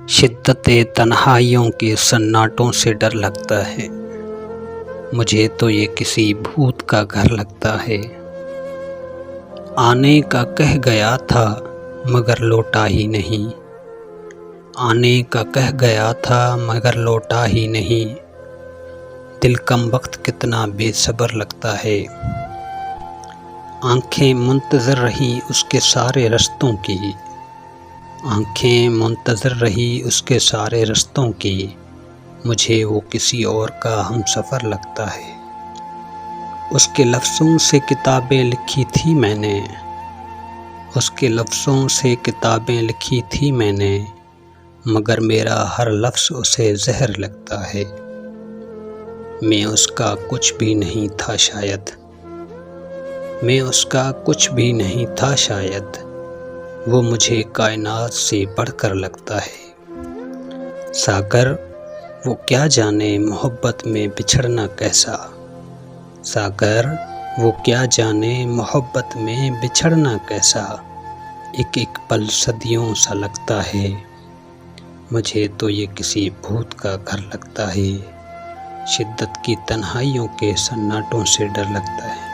شدت تنہائیوں کے سناٹوں سے ڈر لگتا ہے، مجھے تو یہ کسی بھوت کا گھر لگتا ہے۔ آنے کا کہہ گیا تھا مگر لوٹا ہی نہیں، آنے کا کہہ گیا تھا مگر لوٹا ہی نہیں، دل کم وقت کتنا بے صبر لگتا ہے۔ آنکھیں منتظر رہی اس کے سارے رستوں کی، آنکھیں منتظر رہی اس کے سارے رستوں کی، مجھے وہ کسی اور کا ہم سفر لگتا ہے۔ اس کے لفظوں سے کتابیں لکھی تھی میں نے، اس کے لفظوں سے کتابیں لکھی تھی میں نے، مگر میرا ہر لفظ اسے زہر لگتا ہے۔ میں اس کا کچھ بھی نہیں تھا شاید، میں اس کا کچھ بھی نہیں تھا شاید، وہ مجھے کائنات سے بڑھ کر لگتا ہے۔ ساگر وہ کیا جانے محبت میں بچھڑنا کیسا، ساگر وہ کیا جانے محبت میں بچھڑنا کیسا، ایک ایک پل صدیوں سا لگتا ہے، مجھے تو یہ کسی بھوت کا گھر لگتا ہے۔ شدت کی تنہائیوں کے سناٹوں سے ڈر لگتا ہے۔